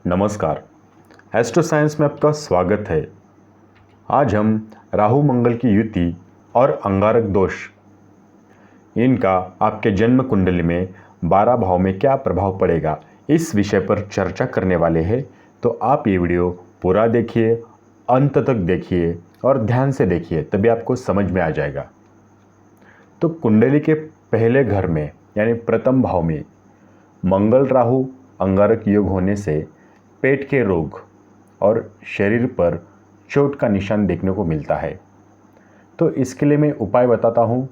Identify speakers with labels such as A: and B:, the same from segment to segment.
A: नमस्कार। Astro science में आपका स्वागत है। आज हम राहु मंगल की युति और अंगारक दोष इनका आपके जन्म कुंडली में 12 भाव में क्या प्रभाव पड़ेगा, इस विषय पर चर्चा करने वाले हैं। तो आप ये वीडियो पूरा देखिए, अंत तक देखिए और ध्यान से देखिए, तभी आपको समझ में आ जाएगा। तो कुंडली के पहले घर में यानी प्रथम भाव में मंगल राहु अंगारक योग होने से पेट के रोग और शरीर पर चोट का निशान देखने को मिलता है। तो इसके लिए मैं उपाय बताता हूँ।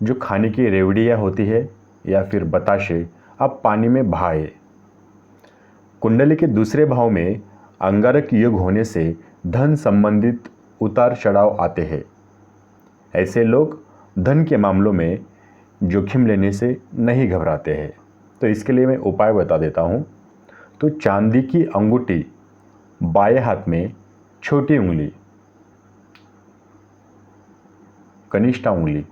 A: जो खाने की रेवड़ियाँ होती है या फिर बताशे आप पानी में बहाएं। कुंडली के दूसरे भाव में अंगारक योग होने से धन संबंधित उतार चढ़ाव आते हैं। ऐसे लोग धन के मामलों में जोखिम लेने से नहीं घबराते हैं। तो इसके लिए मैं उपाय बता देता हूँ। तो चांदी की अंगूठी बाएं हाथ में छोटी उंगली कनिष्ठा उंगली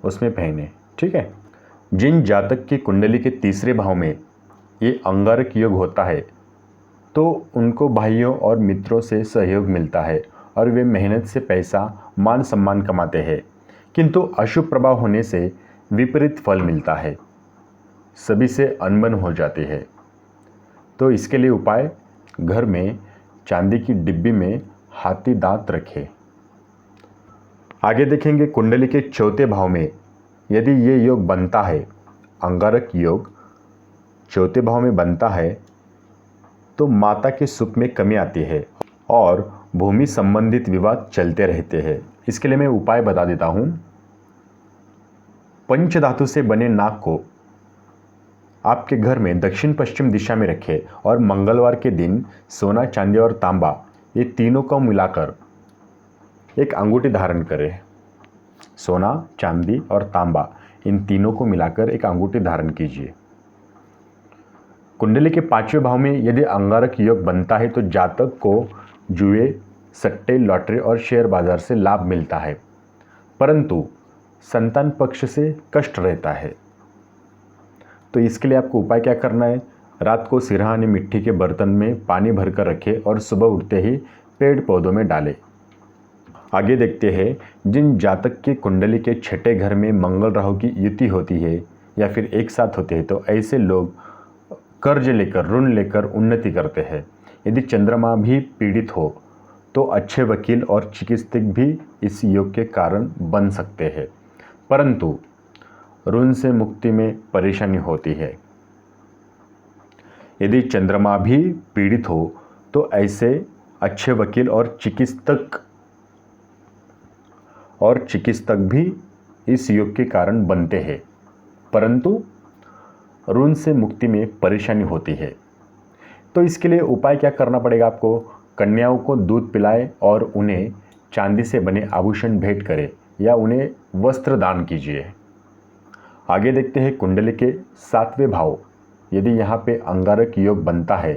A: उसमें पहने, ठीक है। जिन जातक की कुंडली के तीसरे भाव में ये अंगारक योग होता है तो उनको भाइयों और मित्रों से सहयोग मिलता है और वे मेहनत से पैसा मान सम्मान कमाते हैं, किंतु अशुभ प्रभाव होने से विपरीत फल मिलता है, सभी से अनबन हो जाती है। तो इसके लिए उपाय, घर में चांदी की डिब्बी में हाथी दांत रखें। आगे देखेंगे कुंडली के चौथे भाव में यदि ये योग बनता है, अंगारक योग चौथे भाव में बनता है तो माता के सुख में कमी आती है और भूमि संबंधित विवाद चलते रहते हैं। इसके लिए मैं उपाय बता देता हूँ। पंचधातु से बने नाग को आपके घर में दक्षिण पश्चिम दिशा में रखें और मंगलवार के दिन सोना, चांदी और तांबा ये तीनों को मिलाकर एक अंगूठी धारण करें। सोना, चांदी और तांबा इन तीनों को मिलाकर एक अंगूठी धारण कीजिए। कुंडली के पांचवें भाव में यदि अंगारक योग बनता है तो जातक को जुए, सट्टे, लॉटरी और शेयर बाजार से लाभ मिलता है, परंतु संतान पक्ष से कष्ट रहता है। तो इसके लिए आपको उपाय क्या करना है, रात को सिरहाने मिट्टी के बर्तन में पानी भरकर रखें और सुबह उठते ही पेड़ पौधों में डालें। आगे देखते हैं, जिन जातक की कुंडली के छठे घर में मंगल राहु की युति होती है या फिर एक साथ होते हैं तो ऐसे लोग कर्ज लेकर, ऋण लेकर उन्नति करते हैं। यदि चंद्रमा भी पीड़ित हो तो अच्छे वकील और चिकित्सक भी इस योग के कारण बन सकते हैं, परंतु ऋण से मुक्ति में परेशानी होती है। यदि चंद्रमा भी पीड़ित हो तो ऐसे अच्छे वकील और चिकित्सक भी इस योग के कारण बनते हैं, परंतु ऋण से मुक्ति में परेशानी होती है। तो इसके लिए उपाय क्या करना पड़ेगा आपको, कन्याओं को दूध पिलाएं और उन्हें चांदी से बने आभूषण भेंट करें या उन्हें वस्त्र दान कीजिए। आगे देखते हैं कुंडली के सातवें भाव, यदि यहाँ पे अंगारक योग बनता है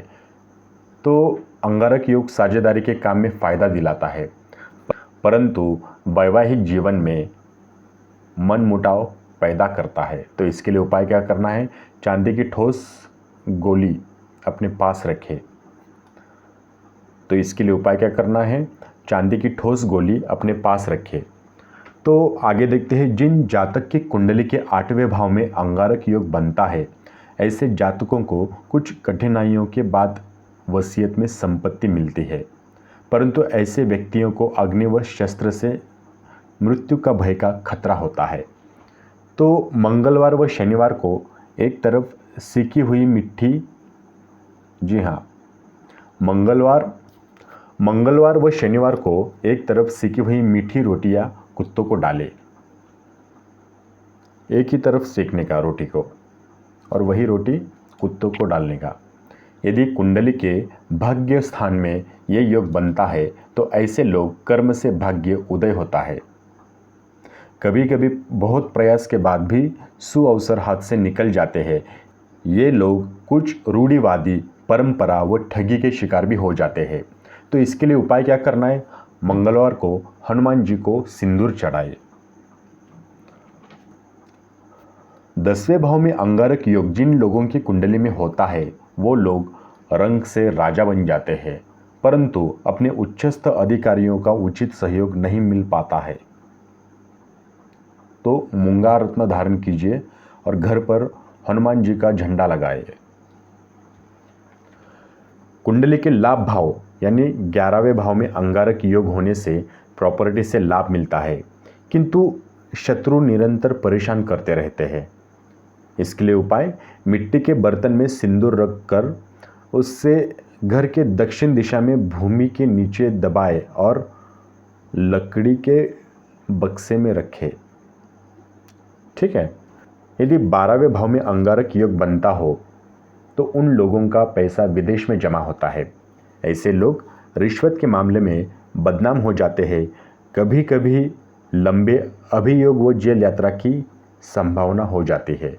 A: तो अंगारक योग साझेदारी के काम में फायदा दिलाता है, परंतु वैवाहिक जीवन में मनमुटाव पैदा करता है। तो इसके लिए उपाय क्या करना है, चांदी की ठोस गोली अपने पास रखें। तो इसके लिए उपाय क्या करना है, चांदी की ठोस गोली अपने पास रखें। तो आगे देखते हैं, जिन जातक की कुंडली के आठवें भाव में अंगारक योग बनता है ऐसे जातकों को कुछ कठिनाइयों के बाद वसीयत में संपत्ति मिलती है, परंतु ऐसे व्यक्तियों को अग्नि व शस्त्र से मृत्यु का भय का खतरा होता है। तो मंगलवार व शनिवार को एक तरफ सेकी हुई मिट्टी, जी हाँ, मंगलवार व शनिवार को एक तरफ सेकी हुई मीठी रोटियां कुत्तों को डालें। एक ही तरफ सेकने का रोटी को और वही रोटी कुत्तों को डालने का। यदि कुंडली के भाग्य स्थान में ये योग बनता है तो ऐसे लोग कर्म से भाग्य उदय होता है। कभी कभी बहुत प्रयास के बाद भी सुअवसर हाथ से निकल जाते हैं। ये लोग कुछ रूढ़िवादी परंपरा व ठगी के शिकार भी हो जाते हैं। तो इसके लिए उपाय क्या करना है, मंगलवार को हनुमान जी को सिंदूर चढ़ाए। 10वें भाव में अंगारक योग जिन लोगों की कुंडली में होता है वो लोग रंग से राजा बन जाते हैं, परंतु अपने उच्चस्थ अधिकारियों का उचित सहयोग नहीं मिल पाता है। तो मूंगा रत्न धारण कीजिए और घर पर हनुमान जी का झंडा लगाइए। कुंडली के लाभ भाव यानी 11वें भाव में अंगारक योग होने से प्रॉपर्टी से लाभ मिलता है, किंतु शत्रु निरंतर परेशान करते रहते हैं। इसके लिए उपाय, मिट्टी के बर्तन में सिंदूर रखकर उससे घर के दक्षिण दिशा में भूमि के नीचे दबाए और लकड़ी के बक्से में रखें। ठीक है। यदि 12वें भाव में अंगारक योग बनता हो तो उन लोगों का पैसा विदेश में जमा होता है। ऐसे लोग रिश्वत के मामले में बदनाम हो जाते हैं। कभी कभी लंबे अभियोग व जेल यात्रा की संभावना हो जाती है।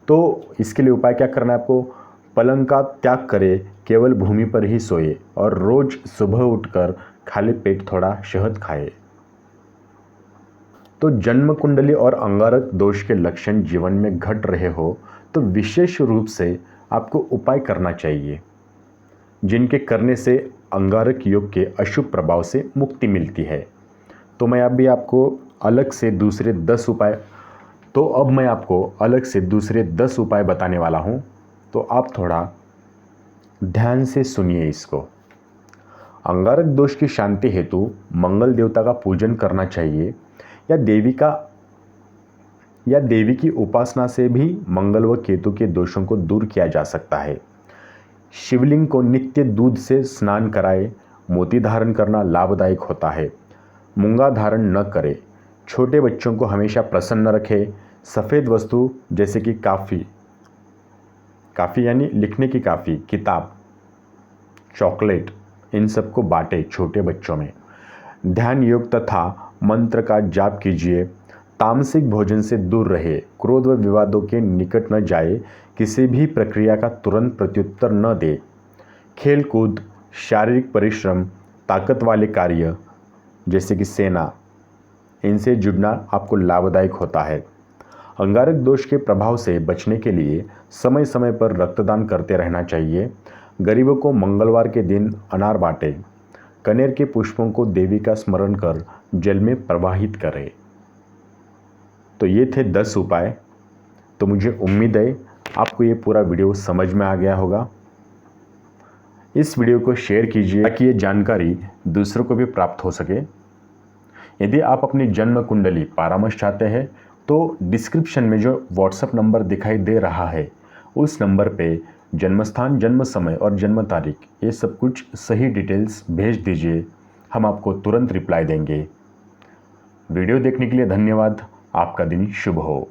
A: तो इसके लिए उपाय क्या करना है आपको, पलंग का त्याग करें, केवल भूमि पर ही सोए और रोज सुबह उठकर खाली पेट थोड़ा शहद खाए। तो जन्म कुंडली और अंगारक दोष के लक्षण जीवन में घट रहे हो तो विशेष रूप से आपको उपाय करना चाहिए, जिनके करने से अंगारक योग के अशुभ प्रभाव से मुक्ति मिलती है। तो मैं अभी आपको अलग से दूसरे 10 उपाय बताने वाला हूँ, तो आप थोड़ा ध्यान से सुनिए इसको। अंगारक दोष की शांति हेतु मंगल देवता का पूजन करना चाहिए या देवी की उपासना से भी मंगल व केतु के दोषों को दूर किया जा सकता है। शिवलिंग को नित्य दूध से स्नान कराए। मोती धारण करना लाभदायक होता है। मूंगा धारण न करें। छोटे बच्चों को हमेशा प्रसन्न रखें। सफ़ेद वस्तु जैसे कि काफ़ी यानी लिखने की काफ़ी, किताब, चॉकलेट, इन सबको बांटे छोटे बच्चों में। ध्यान योग तथा मंत्र का जाप कीजिए। तामसिक भोजन से दूर रहे। क्रोध व विवादों के निकट न जाए। किसी भी प्रक्रिया का तुरंत प्रत्युत्तर न दे। खेल कूद, शारीरिक परिश्रम, ताकत वाले कार्य जैसे कि सेना, इनसे जुड़ना आपको लाभदायक होता है। अंगारक दोष के प्रभाव से बचने के लिए समय समय पर रक्तदान करते रहना चाहिए। गरीबों को मंगलवार के दिन अनार बांटे। कनेर के पुष्पों को देवी का स्मरण कर जल में प्रवाहित करें। तो ये थे 10 उपाय। तो मुझे उम्मीद है आपको ये पूरा वीडियो समझ में आ गया होगा। इस वीडियो को शेयर कीजिए ताकि ये जानकारी दूसरों को भी प्राप्त हो सके। यदि आप अपनी जन्म कुंडली परामर्श चाहते हैं तो डिस्क्रिप्शन में जो व्हाट्सएप नंबर दिखाई दे रहा है उस नंबर पे जन्म स्थान, जन्म समय और जन्म तारीख, ये सब कुछ सही डिटेल्स भेज दीजिए। हम आपको तुरंत रिप्लाई देंगे। वीडियो देखने के लिए धन्यवाद। आपका दिन शुभ हो।